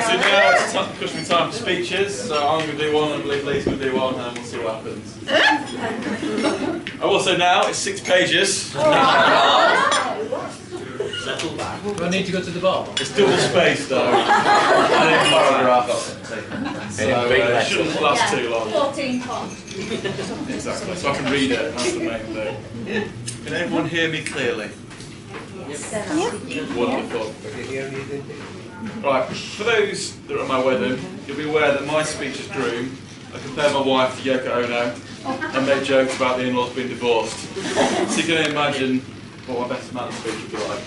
So now it's customary time for speeches, so I'm going to do one, and I believe Lee's going to do one, and we'll see what happens. I will say now, it's 6 pages. Settle back. Do I need to go to the bar? It's double spaced though. And in paragraphs. So it shouldn't last too long. 14 pounds. Exactly, so I can read it, that's the main thing. Can everyone hear me clearly? Wonderful. Right, for those that are at my wedding, you'll be aware that my speech as groom, I compared my wife to Yoko Ono and made jokes about the in-laws being divorced. So you can imagine what my best man speech would be like.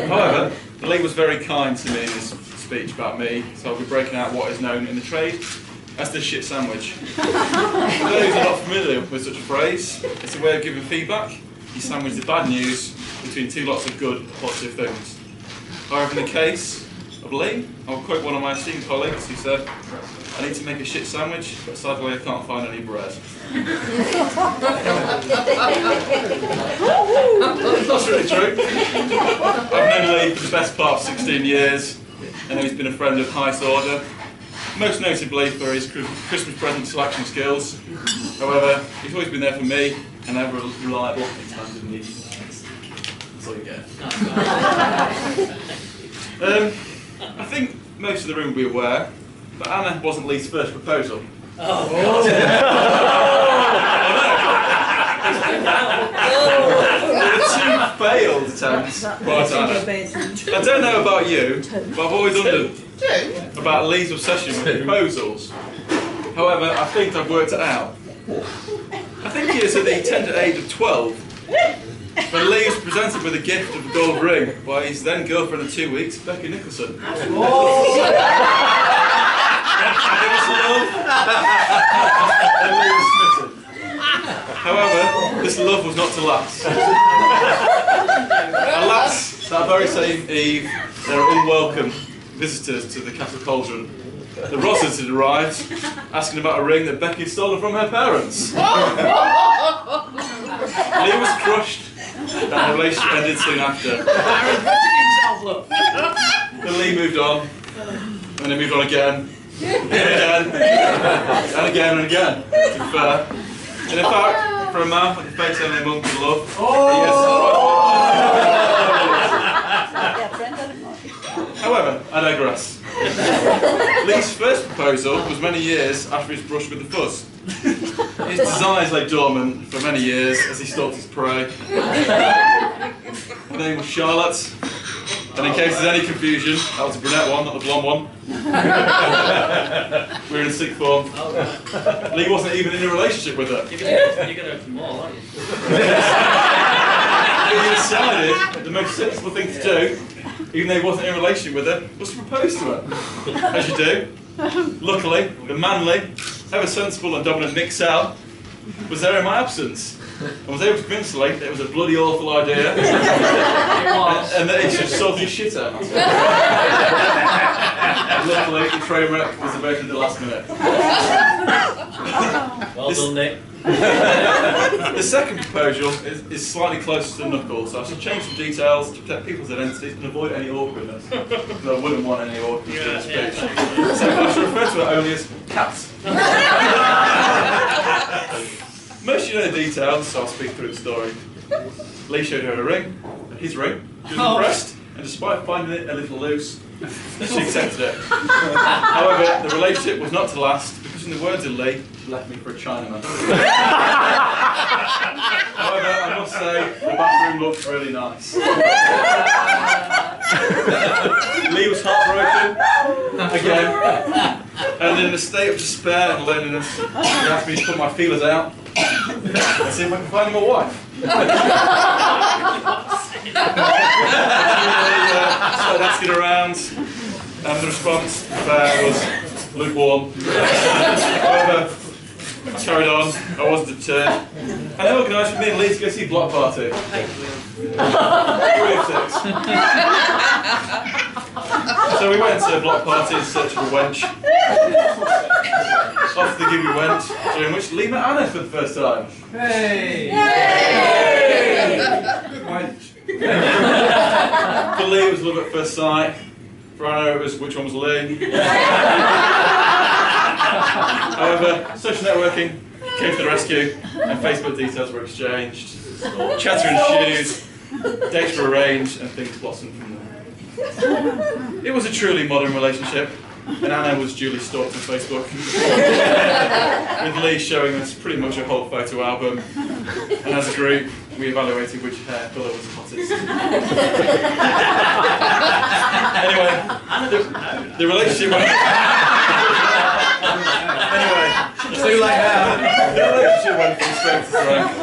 However, Lee was very kind to me in his speech about me, so I'll be breaking out what is known in the trade as the shit sandwich. For those who are not familiar with such a phrase, it's a way of giving feedback. You sandwich the bad news between 2 lots of good, positive things. However, in the case of Lee, I'll quote one of my esteemed colleagues who said, "I need to make a shit sandwich, but sadly I can't find any bread." That's really true. I've known Lee for the best part of 16 years, and he's been a friend of highest order, most notably for his Christmas present selection skills. However, he's always been there for me, and ever reliable in times of need. That's all you get. I think most of the room will be aware, but Anna wasn't Lee's first proposal. Oh. There were 2 failed attempts by Anna. I don't know about you, but I've always wondered about Lee's obsession with proposals. However, I think I've worked it out. I think it is at the tender age of 12 when Lee was presented with a gift of a gold ring by his then girlfriend of 2 weeks, Becky Nicholson. It was love, and Lee was smitten. However, this love was not to last. Alas, that very same eve, there were unwelcome visitors to the Castle Cauldron. The Rosses had arrived, asking about a ring that Becky had stolen from her parents. Lee was crushed, and the relationship ended soon after. Then Lee moved on, and he moved on again, and again, and again, and again, to be fair. And in fact, for a man with a face only a monk can love, However, I digress. Lee's first proposal was many years after his brush with the fuzz. His desires lay dormant for many years as he stalked his prey. Her name was Charlotte, and in case there's any confusion, that was the brunette one, not the blonde one. We were in 6th form. Lee wasn't even in a relationship with her. You're going to open more, aren't you? He decided the most sensible thing to do, even though he wasn't in a relationship with her, was to propose to her. As you do. Luckily, the manly, ever sensible and dominant Nick Sell was there in my absence, and was able to convince Lee that it was a bloody awful idea, and that he should sort his shit out. Luckily, the train wreck was averted at the last minute. Well done, Nick. The second proposal is slightly closer to knuckle, so I shall change some details to protect people's identities and avoid any awkwardness. Because I wouldn't want any awkwardness in this speech. So I shall refer to it only as cats. Most of you know the details, so I'll speak through the story. Lee showed her a ring, his ring. She was impressed, and despite finding it a little loose, she accepted it. However, the relationship was not to last because, in the words of Lee, she left me for a Chinaman. However, I must say, the bathroom looked really nice. Lee was heartbroken, again, and in a state of despair and loneliness, he asked me to put my feelers out and see if I can find him a wife. Started asking around, and the response was lukewarm. However, I carried on, I wasn't deterred, and I organised for me and Lee to go see Block Party. 3 of 6. So we went to a block party in search of a wench. Off the gig we went, during which Lee met Anna for the first time. Hey! For Lee, it was love at first sight. For Anna, it was which one was Lee. However, social networking came to the rescue, and Facebook details were exchanged. Chatter ensued, dates were arranged, and things blossomed from there. It was a truly modern relationship, and Anna was duly stalked on Facebook, with Lee showing us pretty much a whole photo album, and as a group, we evaluated which hair colour was hottest. Anyway, the relationship went... Too late now. The relationship went from strength to strength,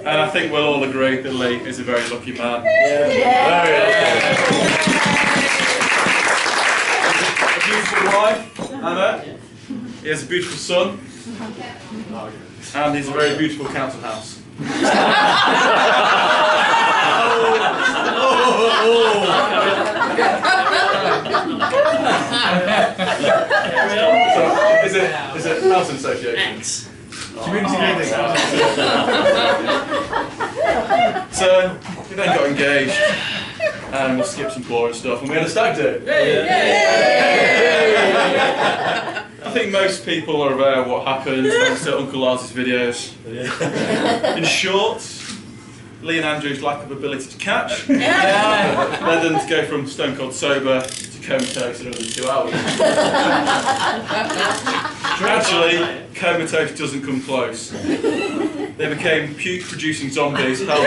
and I think we'll all agree that Lee is a very lucky man. Very lucky. A beautiful wife, Anna. He has a beautiful son, and he's a very beautiful council house. So, is it housing association? Community living. So we then got engaged, and we skipped some boring stuff, and we had a stag do. I think most people are aware of what happened thanks to Uncle Lars's videos. In short, Lee and Andrew's lack of ability to catch led them to go from stone cold sober to comatose in under 2 hours. Actually, comatose doesn't come close. They became puke-producing zombies held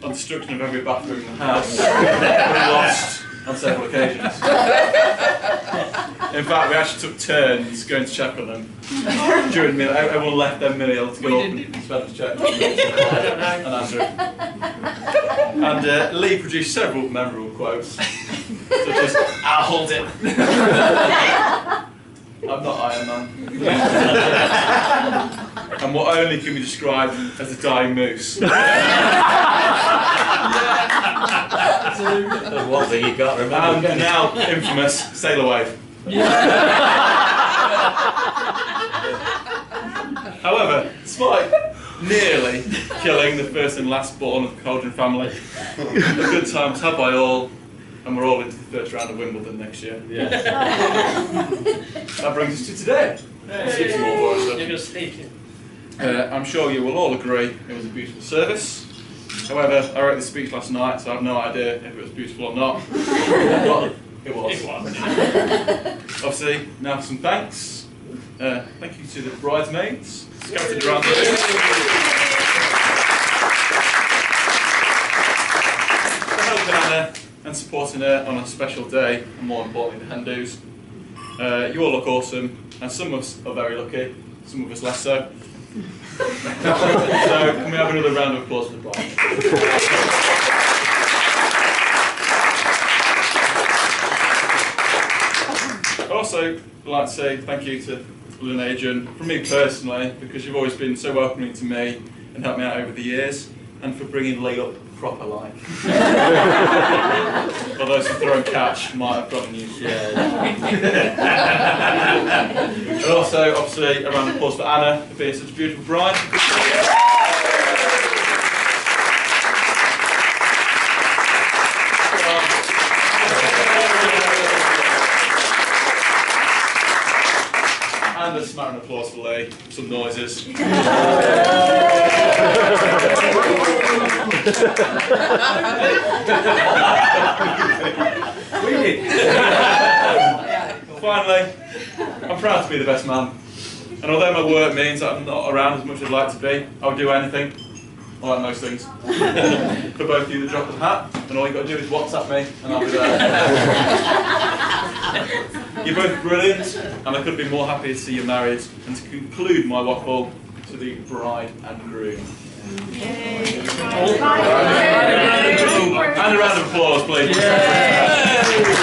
on destruction of every bathroom in the house. We lost on several occasions. In fact, we actually took turns going to check on them. During the meal, everyone left their meal to go up and spell check. And Andrew. And Lee produced several memorable quotes, such as, "I'll hold it." I'm not Iron Man. And what only can be described as a dying moose. One thing you can't remember. And now infamous sailor wave. However, despite nearly killing the first and last born of the Cauldron family, a good time was had by all, and we're all into the first round of Wimbledon next year. Yeah. That brings us to today. You're going to speak it. I'm sure you will all agree it was a beautiful service. However, I wrote this speech last night, so I have no idea if it was beautiful or not. Well, it was. Obviously, now for some thanks. Thank you to the bridesmaids, scattered around the room, for helping Anna and supporting her on a special day, and more importantly, the hen do's. You all look awesome, and some of us are very lucky, some of us less so. So, can we have another round of applause for the bride? I'd also like to say thank you to Will and Adrian, from me personally, because you've always been so welcoming to me and helped me out over the years, and for bringing Lee up proper like. For those who throw catch might have gotten used to it. And also, obviously, a round of applause for Anna for being such a beautiful bride. And a smattering applause for Lee, some noises. Finally, I'm proud to be the best man. And although my work means that I'm not around as much as I'd like to be, I would do anything. I like most things. For both of you, the drop of a hat, and all you've got to do is WhatsApp me, and I'll be there. You're both brilliant, and I couldn't be more happy to see you married. And to conclude my waffle, to the bride and groom. Yay. And a round of applause, please. Yay.